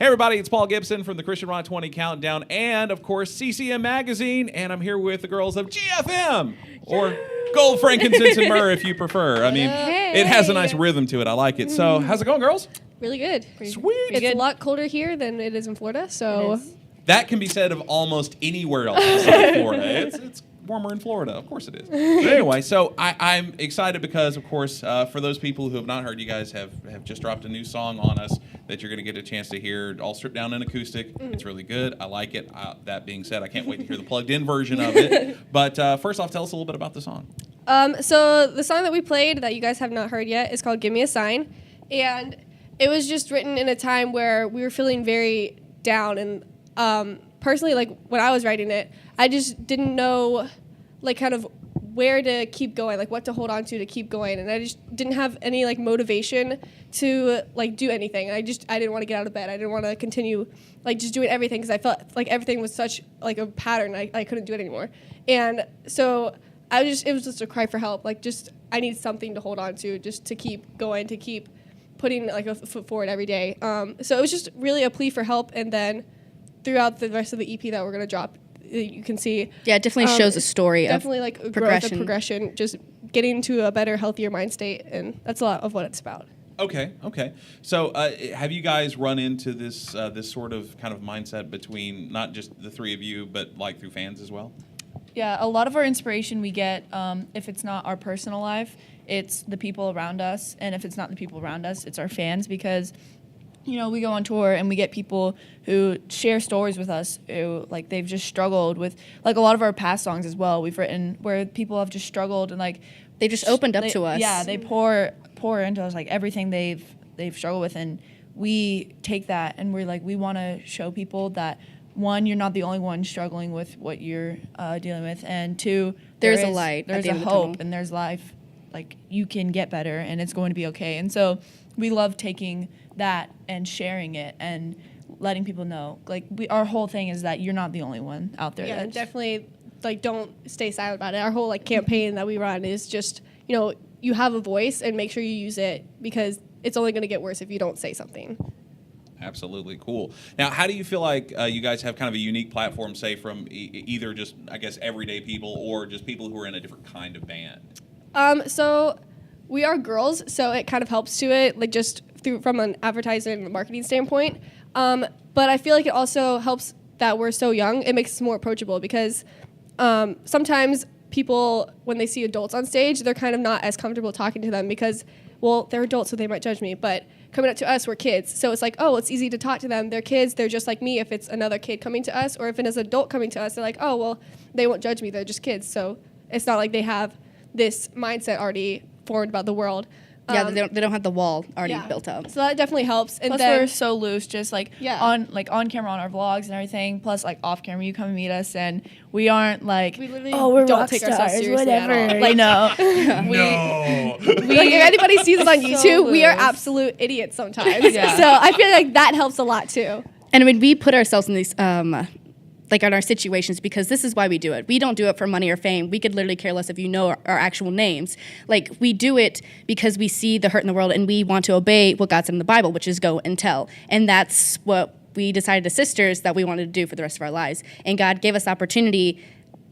Hey, everybody, it's Paul Gibson from the Christian Rock 20 Countdown and, of course, CCM Magazine. And I'm here with the girls of GFM, or Gold Frankincense Myrrh, if you prefer. I mean, it has a nice rhythm to it. I like it. So, how's it going, girls? Really good. Sweet. It's a lot colder here than it is in Florida, so... That can be said of almost anywhere else besides Florida. It's warmer in Florida. Of course it is. But anyway, so I'm excited because, of course, for those people who have not heard, you guys have just dropped a new song on us that you're going to get a chance to hear, all stripped down in acoustic. It's really good. I like it. That being said, I can't wait to hear the plugged-in version of it. But first off, tell us a little bit about the song. So the song that we played that you guys have not heard yet is called Give Me a Sign. And it was just written in a time where we were feeling very down. And personally, like, when I was writing it, I just didn't know, like, kind of where to keep going, like, what to hold on to keep going. And I just didn't have any, like, motivation to, like, do anything. I didn't want to get out of bed. I didn't want to continue, like, just doing everything because I felt like everything was such, like, a pattern. I couldn't do it anymore. And so it was just a cry for help. Like, I need something to hold on to, just to keep going, to keep putting, like, a foot forward every day. So it was just really a plea for help. And then throughout the rest of the EP that we're going to drop, you can see. Yeah, it definitely shows a story definitely of like a progression. growth and progression, just getting to a better, healthier mind state. And that's a lot of what it's about. Okay. So have you guys run into this sort of kind of mindset between not just the three of you, but like through fans as well? Yeah, a lot of our inspiration we get, if it's not our personal life, it's the people around us. And if it's not the people around us, it's our fans, because you know, we go on tour and we get people who share stories with us who, like, they've just struggled with, like, a lot of our past songs as well. We've written where people have just struggled and, like, they just opened up to us. Yeah, they pour into us, like, everything they've struggled with, and we take that and we're like, we want to show people that, one, you're not the only one struggling with what you're dealing with, and two, there's a light, there's a hope, and there's life. Like, you can get better and it's going to be okay. And so we love taking that and sharing it and letting people know, like, our whole thing is that you're not the only one out there. Yeah, definitely, like, don't stay silent about it. Our whole, like, campaign that we run is just, you know, you have a voice and make sure you use it, because it's only going to get worse if you don't say something. Absolutely. Cool. Now, how do you feel like you guys have kind of a unique platform, say, from either just, I guess, everyday people or just people who are in a different kind of band? So we are girls, so it kind of helps to it, like, just from an advertising and marketing standpoint. But I feel like it also helps that we're so young. It makes us more approachable, because sometimes people, when they see adults on stage, they're kind of not as comfortable talking to them because, well, they're adults, so they might judge me. But coming up to us, we're kids. So it's like, oh, it's easy to talk to them. They're kids. They're just like me. If it's another kid coming to us, or if it is an adult coming to us, they're like, oh, well, they won't judge me. They're just kids. So it's not like they have this mindset already formed about the world. Yeah, they don't have the wall already built up. So that definitely helps. And plus, then we're so loose, just on camera on our vlogs and everything. Plus, like, off camera, you come and meet us, and we aren't like, we literally we're don't rock take stars, ourselves seriously whatever. at all. Like, no, No. Like, if anybody sees us on YouTube, we are loose. absolute idiots sometimes. Yeah. So I feel like that helps a lot too. And when we put ourselves in these, like, on our situations, because this is why we do it. We don't do it for money or fame. We could literally care less if you know our actual names. Like, we do it because we see the hurt in the world and we want to obey what God said in the Bible, which is go and tell. And that's what we decided as sisters that we wanted to do for the rest of our lives. And God gave us the opportunity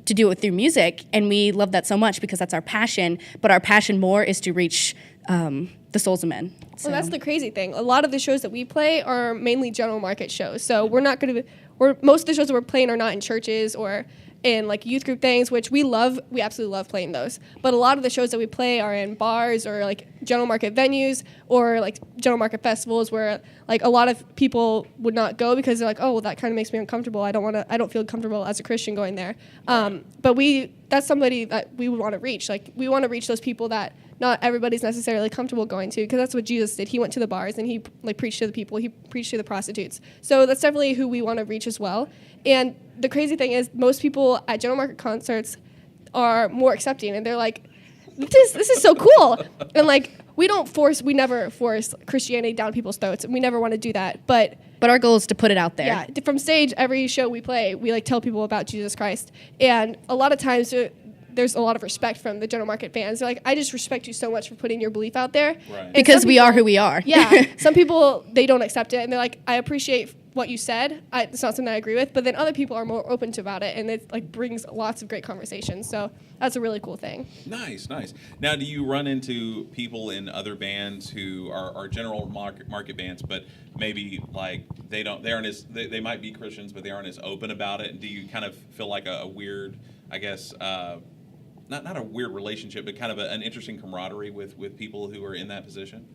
to do it through music, and we love that so much because that's our passion. But our passion more is to reach the souls of men. So. Well, that's the crazy thing. A lot of the shows that we play are mainly general market shows. So we're not going to most of the shows that we're playing are not in churches or in, like, youth group things, which we love. We absolutely love playing those. But a lot of the shows that we play are in bars or, like, general market venues or, like, general market festivals where, like, a lot of people would not go because they're like, oh, well, that kind of makes me uncomfortable. I don't feel comfortable as a Christian going there. But that's somebody that we would want to reach. Like, we want to reach those people that not everybody's necessarily comfortable going to, because that's what Jesus did. He went to the bars and he, like, preached to the people. He preached to the prostitutes. So that's definitely who we want to reach as well. And the crazy thing is, most people at general market concerts are more accepting, and they're like, this is so cool. And, like, we never force Christianity down people's throats. We never want to do that. But our goal is to put it out there. Yeah, from stage, every show we play, we, like, tell people about Jesus Christ. And a lot of times there's a lot of respect from the general market fans. They're like, I just respect you so much for putting your belief out there. Right. Because we are who we are. Yeah. Some people, they don't accept it, and they're like, I appreciate what you said, it's not something I agree with, but then other people are more open to about it, and it like brings lots of great conversations. So that's a really cool thing. Nice. Now, do you run into people in other bands who are general market bands, but maybe like they might be Christians, but they aren't as open about it? And do you kind of feel like a weird, I guess, not a weird relationship, but kind of an interesting camaraderie with people who are in that position?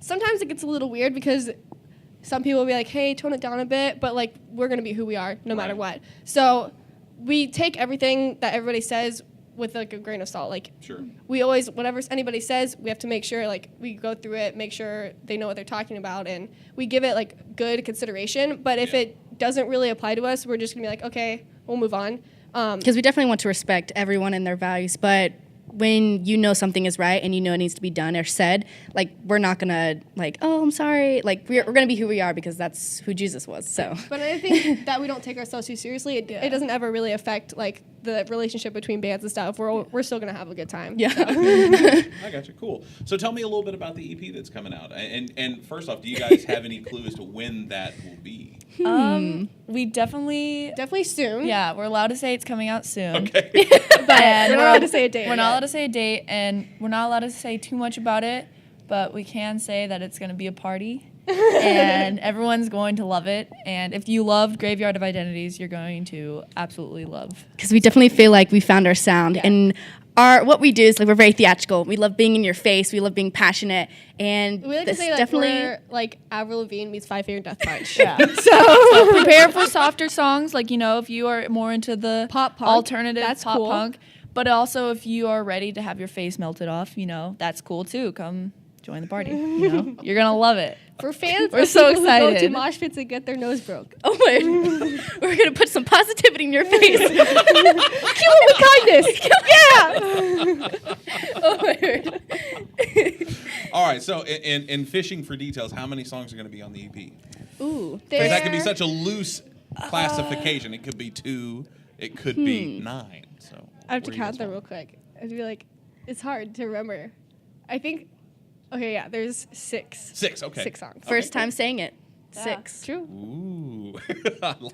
Sometimes it gets a little weird because some people will be like, hey, tone it down a bit, but like we're going to be who we are no matter what. So we take everything that everybody says with like a grain of salt. Like sure. We always, whatever anybody says, we have to make sure like we go through it, make sure they know what they're talking about, and we give it like good consideration. But if it doesn't really apply to us, we're just going to be like, okay, we'll move on. Because we definitely want to respect everyone and their values, but when you know something is right and you know it needs to be done or said, like, we're not gonna like, oh, I'm sorry, like we're gonna be who we are because that's who Jesus was. So but I think that we don't take ourselves too seriously. It doesn't ever really affect like the relationship between bands and stuff. We're still gonna have a good time. Yeah. I got you. Cool. So tell me a little bit about the EP that's coming out. And first off, do you guys have any clue as to when that will be? We definitely soon. Yeah, we're allowed to say it's coming out soon. Okay. But we're not allowed to say a date. We're not allowed to say a date, and we're not allowed to say too much about it, but we can say that it's going to be a party, and everyone's going to love it. And if you loved Graveyard of Identities, you're going to absolutely love. because we definitely feel like we found our sound and what we do is like we're very theatrical. We love being in your face. We love being passionate, and We like to say that we're like Avril Lavigne meets Five Finger Death Punch. Yeah. So prepare for softer songs, like, you know, if you are more into the Pop punk, alternative that's pop cool. punk. But also if you are ready to have your face melted off, you know, that's cool too. Come join the party. You know, you're gonna love it. For fans, We're of so people who go to excited. mosh pits and get their nose broke. oh my, we're gonna put some positivity in your face. Kill it with kindness. Yeah. oh my word. All right. So in fishing for details, how many songs are going to be on the EP? Ooh, Because that could be such a loose classification. It could be 2. It could be 9. So I have to where do you count guys them want? real quick. I'd be like, it's hard to remember. I think, okay, yeah, there's 6. 6. Okay. 6 songs. first time saying it. Yeah, 6. True. Ooh.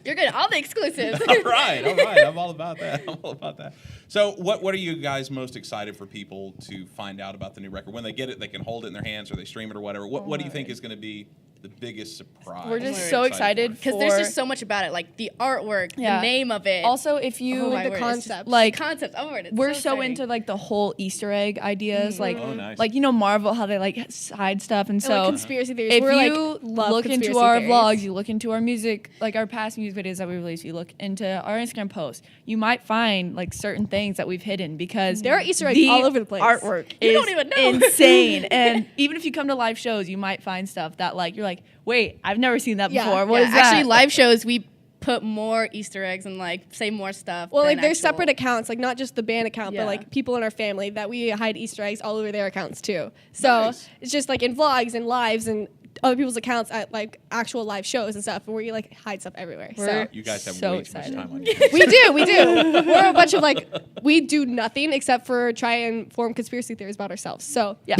You're good. All the exclusives. All right. I'm all about that. So, what are you guys most excited for people to find out about the new record? When they get it, they can hold it in their hands or they stream it or whatever. What do you think is going to be the biggest surprise? We're just you're so excited for? Because there's just so much about it, like the artwork, Yeah. the name of it. Also, if you Oh my the word, it's concept. just- like, concept. Oh my word, it's we're so exciting. into like the whole Easter egg ideas, like Oh, nice. like, you know, Marvel, how they like hide stuff, and And, so like, conspiracy theories. if We're, you like, love look into conspiracy our theories. vlogs, you look into our music, like our past music videos that we release, you look into our Instagram posts, you might find like certain things that we've hidden because There are Easter eggs all over the place. Artwork You is don't even know. insane, and even if you come to live shows, you might find stuff that like you're like, wait, I've never seen that Yeah. before. What Yeah, is that? actually, live shows we put more Easter eggs and like say more stuff. Well, than like there's actual- separate accounts, like not just the band account, Yeah. but like people in our family that we hide Easter eggs all over their accounts too. So Nice. it's just like in vlogs and lives and other people's accounts at like actual live shows and stuff where you like hide stuff everywhere. So You guys have So way excited. too much time on you. we do. We're a bunch of like we do nothing except for try and form conspiracy theories about ourselves. So yeah,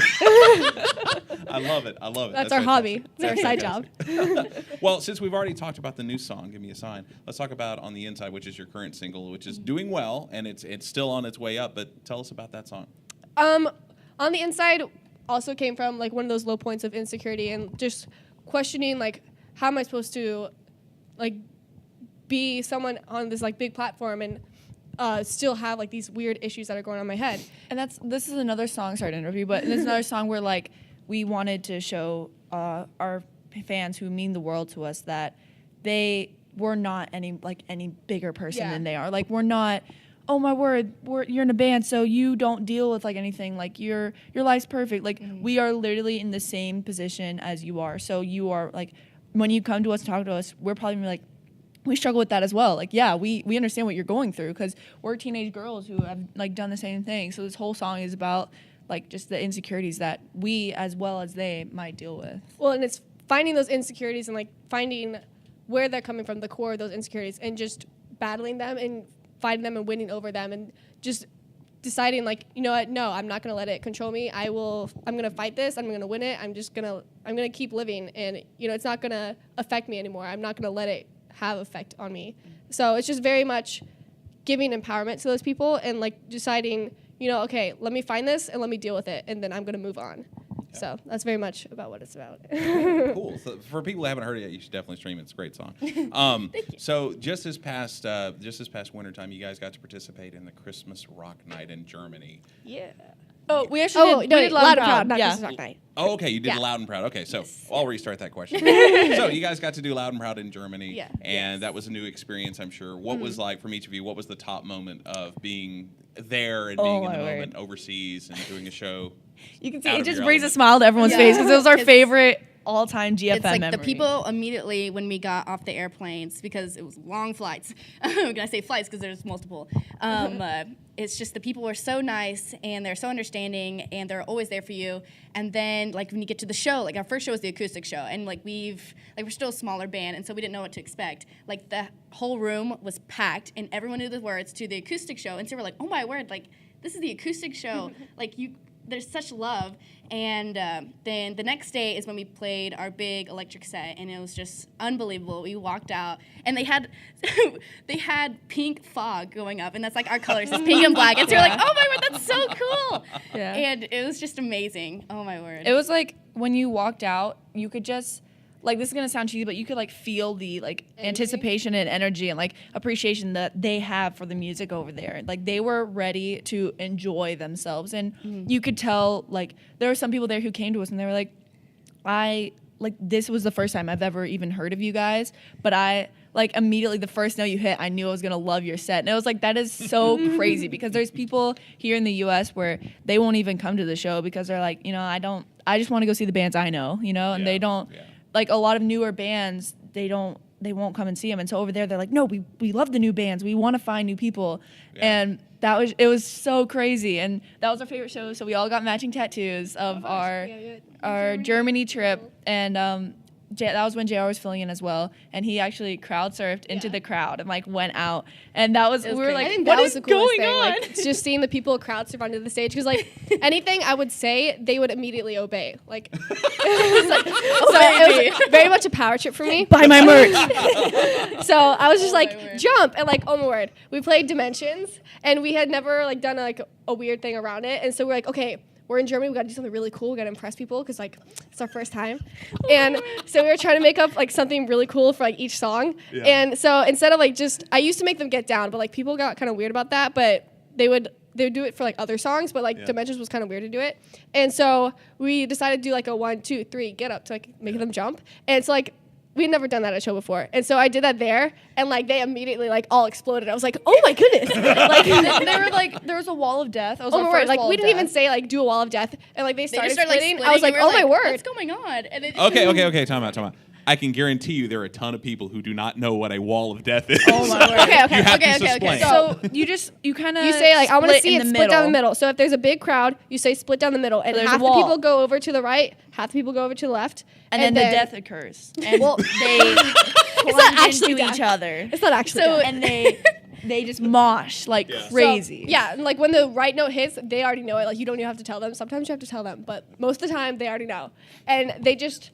I love it. that's our hobby. It's our side job. Well, since we've already talked about the new song, Give Me a Sign, let's talk about On the Inside, which is your current single, which is doing well, and it's still on its way up, but tell us about that song. On the inside also came from like one of those low points of insecurity and just questioning like how am I supposed to like be someone on this like big platform and still have like these weird issues that are going on in my head. And this is another song, sorry to interrupt you, but this is another song where like we wanted to show our fans who mean the world to us that we're not any bigger person Yeah. than they are. Like we're not, oh my word, you're in a band, so you don't deal with like anything. Like your life's perfect. Like we are literally in the same position as you are. So you are like, when you come to us, talk to us, we're probably gonna be like, we struggle with that as well. Like, yeah, we understand what you're going through because we're teenage girls who have like done the same thing. So this whole song is about like just the insecurities that we as well as they might deal with. Well, and it's finding those insecurities and like finding where they're coming from, the core of those insecurities, and just battling them and fighting them and winning over them and just deciding like, you know what, no, I'm not gonna let it control me. I'm gonna fight this. I'm gonna win it. I'm gonna keep living, and you know, it's not gonna affect me anymore. I'm not gonna let it have effect on me. So it's just very much giving empowerment to those people and like deciding, you know, okay, let me find this and let me deal with it, and then I'm gonna move on. So that's very much about what it's about. Cool. So for people who haven't heard it yet, you should definitely stream it. It's a great song. Thank you. So just this past wintertime, you guys got to participate in the Christmas Rock Night in Germany. Yeah. Oh, we actually did Loud and Proud, not yeah. Christmas Rock Night. Oh, okay. You did Yeah. Loud and Proud. Okay, so I'll restart that question. So you guys got to do Loud and Proud in Germany, Yeah. and that was a new experience, I'm sure. What was like from each of you? What was the top moment of being there and being in the moment overseas and doing a show? You can see out it of just your brings a element? smile to everyone's Yeah. face because it was our 'Cause favorite all-time GFM It's like memory. the people immediately when we got off the airplanes, because it was long flights. When I say flights, because there's multiple. It's just the people were so nice and they're so understanding and they're always there for you. And then like when you get to the show, like our first show was the acoustic show, and like we're still a smaller band, and so we didn't know what to expect. Like the whole room was packed and everyone knew the words to the acoustic show, and so we're like, oh my word, like this is the acoustic show. Like there's such love. And then the next day is when we played our big electric set, and it was just unbelievable. We walked out, and they had pink fog going up, and that's like our colors, it's pink and black. And so we're like, oh my word, that's so cool. Yeah. And it was just amazing. Oh my word. It was like when you walked out, you could just like, this is gonna sound cheesy, but you could like feel the like anticipation and energy and like appreciation that they have for the music over there. Like they were ready to enjoy themselves, and you could tell like there were some people there who came to us and they were like, this was the first time I've ever even heard of you guys, but I like immediately the first note you hit, I knew I was gonna love your set. And it was like, that is so crazy, because there's people here in the US where they won't even come to the show because they're like, you know, I just want to go see the bands I know, you know, and they don't. Yeah. Like a lot of newer bands, they won't come and see them. And so over there, they're like, no, we love the new bands. We want to find new people. Yeah. And it was so crazy. And that was our favorite show. So we all got matching tattoos of our Germany trip. And that was when JR was filling in as well. And he actually crowd surfed into the crowd and like went out. And that was, we were like, I think what that was is the coolest going thing. on? Like, just seeing the people crowd surf onto the stage, because like anything I would say, they would immediately obey. Like, so it was very much a power trip for me. Buy my merch. So I was just like, jump, and like, oh my word, we played Dimensions, and we had never like done like a weird thing around it, and so we're like, okay, we're in Germany, we gotta do something really cool, we gotta impress people, because like it's our first time. And so we were trying to make up like something really cool for like each song. Yeah. And so instead of like I used to make them get down, but like people got kind of weird about that, but they would do it for like other songs, but like Dimensions was kind of weird to do it. And so we decided to do like a 1, 2, 3 get up to like make them jump. And so like we'd never done that at a show before. And so I did that there, and like they immediately like all exploded. I was like, oh my goodness. Like they were like, there was a wall of death. That was our first like wall we of didn't death. even say like do a wall of death, and like they started just started, splitting. I was like, and we oh were my word. What's going on? And it Okay, time out. I can guarantee you there are a ton of people who do not know what a wall of death is. Oh my word. Okay. You have to explain. So you kind of You say like I want to see it in the split down the middle. middle. So if there's a big crowd, you say split down the middle, and there's half a the wall. people go over to the right, half the people go over to the left, And then the death occurs. And Well, they not plunge actually into death. each other. It's not actually So- death. And they just mosh like crazy. So, yeah, and like when the right note hits, they already know it. Like you don't even have to tell them. Sometimes you have to tell them, but most of the time they already know, and they just.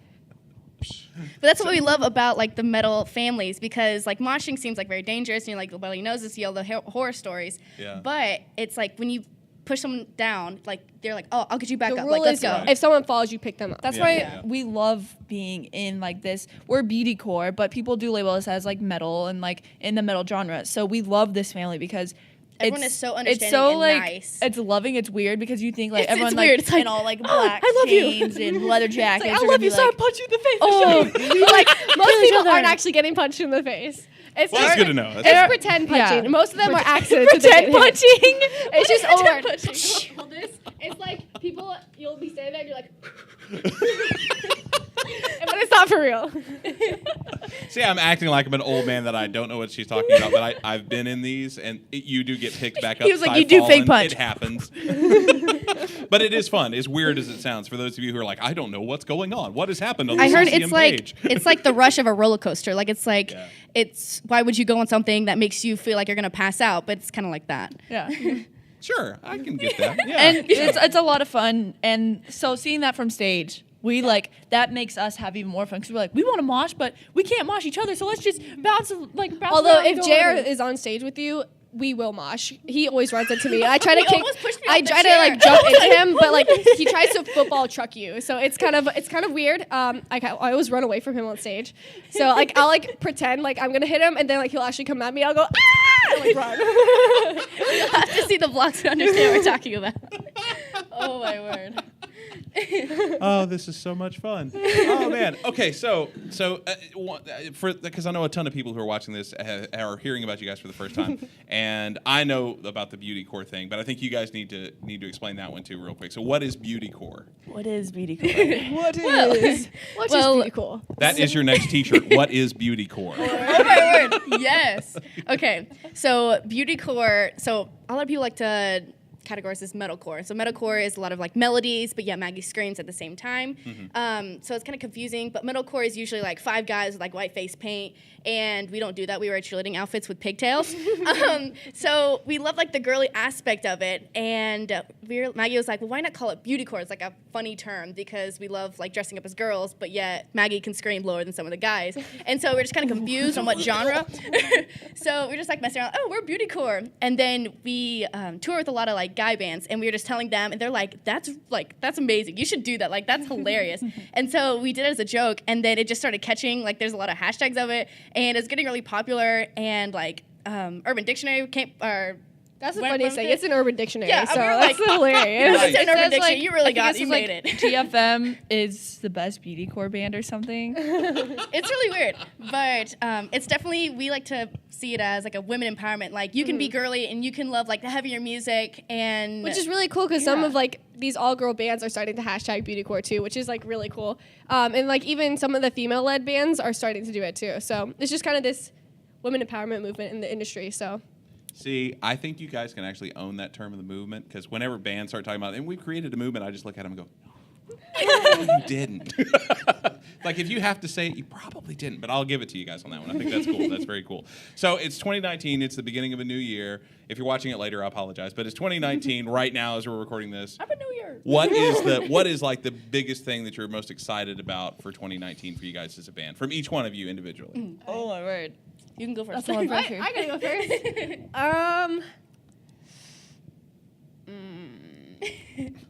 But that's what we love about like the metal families, because like moshing seems like very dangerous, and you're like, well, he knows this, you all the horror stories. Yeah. But it's like when you push them down, like they're like, oh, I'll get you back The up. rule Like, let's is go. if someone falls, you pick them up. That's Yeah, why yeah. we love being in like this. We're Beautycore, but people do label us as like metal and like in the metal genre. So we love this family because Everyone it's is so it's understanding so and like nice. it's loving. It's weird because you think like It's everyone weird. like, It's like, in all like "Oh, black I love you." chains and leather jackets. I are love gonna you, be so I like, punch you in the face. oh, Like most Kill each people other. aren't actually getting punched in the face. It's Well, just, that's good to know. That's It's good. pretend Yeah. punching. Most of them are accidents. that they pretend get hit. punching. It's just over. punching? Hold this. It's like people. You'll be standing there. And you're like, but it's not for real. See, I'm acting like I'm an old man that I don't know what she's talking about, but I've been in these, and you do get picked back up. He was like, I "You do fall, fake and punch." It happens. But it is fun, as weird as it sounds, for those of you who are like, I don't know what's going on. What has happened on the I heard CCM it's like page? it's like the rush of a roller coaster. Like it's like Yeah. it's why would you go on something that makes you feel like you're gonna pass out? But it's kind of like that. Yeah. Sure, I can get that. Yeah. And it's a lot of fun. And so seeing that from stage, we that makes us have even more fun because we're like, we want to mosh, but we can't mosh each other. So let's just bounce. Although around and if go JR on. is on stage with you, we will mosh. He always runs into me. I try to He kick. almost pushed me I off the try to chair. jump into him, but he tries to football truck you. So it's kind of weird. I always run away from him on stage. So I'll pretend I'm gonna hit him, and then he'll actually come at me. I'll go ah, and run. You'll have to see the vlogs to understand what we're talking about. Oh my word. Oh, this is so much fun. Oh man. Okay, so because I know a ton of people who are watching this are hearing about you guys for the first time, and I know about the Beautycore thing, but I think you guys need to explain that one too real quick. So what is Beautycore? What is Beautycore? What is pretty cool? That is your next T-shirt. What is Beautycore? Oh my word. Yes. Okay. So Beautycore. So a lot of people like to categorize this metalcore. So metalcore is a lot of melodies, but Maggie screams at the same time. So it's kind of confusing. But metalcore is usually 5 guys with white face paint, and we don't do that. We wear cheerleading outfits with pigtails. So we love the girly aspect of it, and Maggie was like, well, why not call it Beautycore? It's a funny term because we love dressing up as girls, but yet Maggie can scream lower than some of the guys, and so we're just kind of confused on what genre. So we're just messing around. Oh, we're Beautycore, and then we tour with a lot of guy bands, and we were just telling them, and they're like, that's amazing, you should do that, that's hilarious. And so we did it as a joke, and then it just started catching, there's a lot of hashtags of it, and it's getting really popular, and Urban Dictionary came, or That's the funniest thing. It's an Urban Dictionary, Yeah, so we were that's hilarious. Nice. It's an Urban says, Dictionary. You really I got think it. it You says, made it. GFM is the best Beautycore band or something. It's really weird, but it's definitely, we like to see it as a women empowerment. You can be girly and you can love the heavier music, and Which is really cool because some Yeah. of these all-girl bands are starting to hashtag Beautycore too, which is really cool. And even some of the female-led bands are starting to do it too. So it's just kind of this women empowerment movement in the industry. So. See, I think you guys can actually own that term of the movement, because whenever bands start talking about it, and we created a movement, I just look at them and go, no, you didn't. If you have to say it, you probably didn't, but I'll give it to you guys on that one. I think that's cool. That's very cool. So it's 2019. It's the beginning of a new year. If you're watching it later, I apologize, but it's 2019 right now as we're recording this. Happy New Year. What is the biggest thing that you're most excited about for 2019 for you guys as a band, from each one of you individually? Oh my word. You can go first. I gotta go first.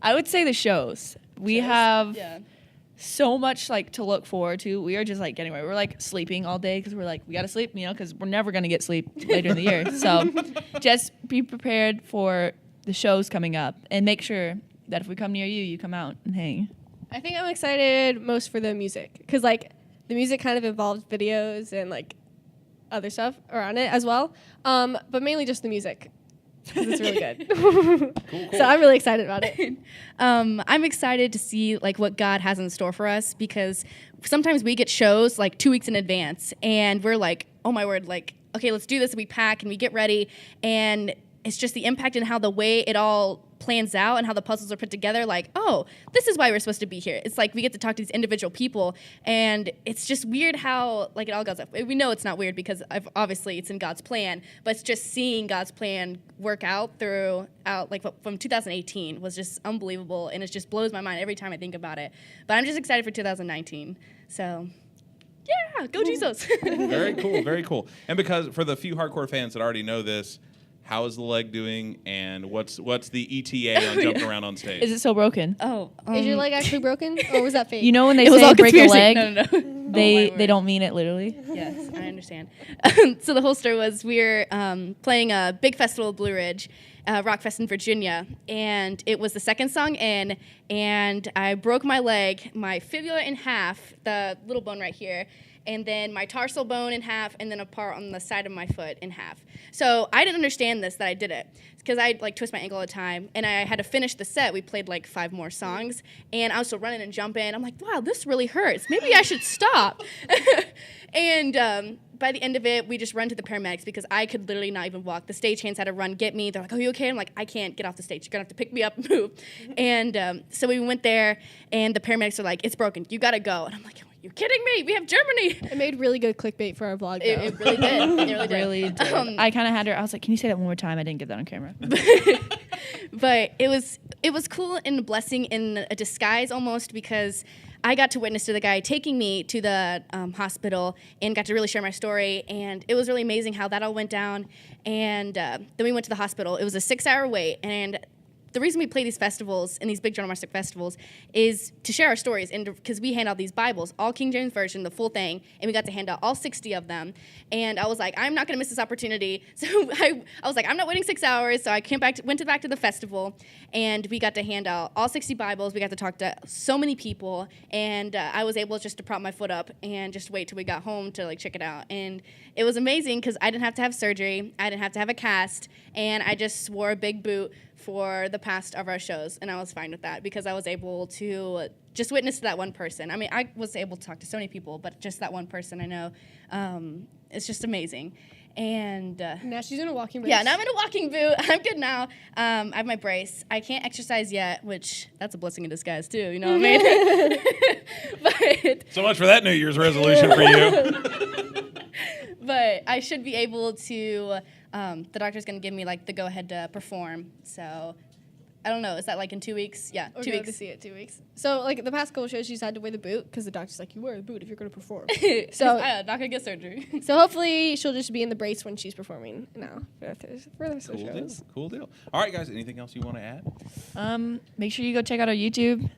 I would say the shows. We have Yeah. so much to look forward to. We are just getting ready. We're sleeping all day because we're we gotta sleep, because we're never gonna get sleep later in the year. So just be prepared for the shows coming up, and make sure that if we come near you, you come out and hang. I think I'm excited most for the music because the music kind of involves videos and other stuff around it as well, but mainly just the music because it's really good. Cool. So I'm really excited about it. I'm excited to see what God has in store for us, because sometimes we get shows 2 weeks in advance, and we're oh my word, okay, let's do this. And we pack and we get ready, and it's just the impact and how the way it all plans out and how the puzzles are put together. Oh, this is why we're supposed to be here. It's we get to talk to these individual people, and it's just weird how it all goes up. We know it's not weird because obviously it's in God's plan, but it's just seeing God's plan work out from 2018 was just unbelievable, and it just blows my mind every time I think about it. But I'm just excited for 2019. So. Yeah, go Jesus. Very cool, very cool. And because for the few hardcore fans that already know this, how is the leg doing, and what's the ETA on jumping around on stage? Is it so broken? Oh, Is your leg actually broken, or was that fake? When they it was say all break a conspiracy. leg, No. they don't mean it literally. Yes, I understand. So the whole story was we were playing a big festival at Blue Ridge, Rockfest in Virginia, and it was the second song in, and I broke my leg, my fibula in half, the little bone right here, and then my tarsal bone in half, and then a part on the side of my foot in half. So I didn't understand that I did it, because I twist my ankle all the time, and I had to finish the set. We played 5 more songs, and I was still running and jumping. I'm like, wow, this really hurts. Maybe I should stop. And by the end of it, we just run to the paramedics because I could literally not even walk. The stagehands had to run, get me. They're like, are you okay? I'm like, I can't get off the stage. You're going to have to pick me up and move. And so we went there, and the paramedics are like, it's broken. You got to go. And I'm like, you're kidding me. We have Germany. It made really good clickbait for our vlog, though. It really did. It really did. Really did. I kind of had her. I was like, "Can you say that one more time?" I didn't get that on camera. But it was cool and a blessing in a disguise almost, because I got to witness to the guy taking me to the hospital and got to really share my story. And it was really amazing how that all went down. And then we went to the hospital. It was a 6-hour wait. And the reason we play these festivals and these big journalistic festivals is to share our stories, and because we hand out these Bibles, all King James Version, the full thing, and we got to hand out all 60 of them. And I was like, I'm not going to miss this opportunity. So I was like, I'm not waiting 6 hours. So I went back to the festival, and we got to hand out all 60 Bibles. We got to talk to so many people, and I was able just to prop my foot up and just wait till we got home to like check it out. And it was amazing because I didn't have to have surgery. I didn't have to have a cast, and I just wore a big boot for the past of our shows, and I was fine with that because I was able to just witness to that one person. I mean, I was able to talk to so many people, but just that one person I know, it's just amazing. And Now she's in a walking brace. yeah, now I'm in a walking boot. I'm good now. I have my brace. I can't exercise yet, which that's a blessing in disguise too. You know what I mean? But So much for that New Year's resolution for you. but I should be able to. The doctor's gonna give me like the go ahead to perform. So I don't know. Is that like in 2 weeks? Yeah, Or 2 go weeks. to see it 2 weeks. So like the past couple shows, she's had to wear the boot because the doctor's like, you wear the boot if you're going to perform. So I'm not gonna get surgery. So hopefully she'll just be in the brace when she's performing now for the Cool deal. shows. Cool deal. All right, guys. Anything else you want to add? Make sure you go check out our YouTube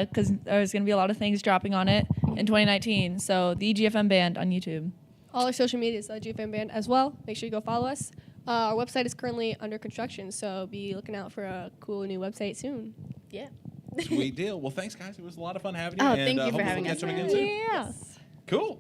because there's going to be a lot of things dropping on it in 2019. So the GFM band on YouTube. All our social media is GFM Band as well. Make sure you go follow us. Our website is currently under construction, so be looking out for a cool new website soon. Yeah. Sweet deal. Well, thanks, guys. It was a lot of fun having you. Oh, and, thank you for hopefully having we'll us. catch them again soon. Yeah. Cool.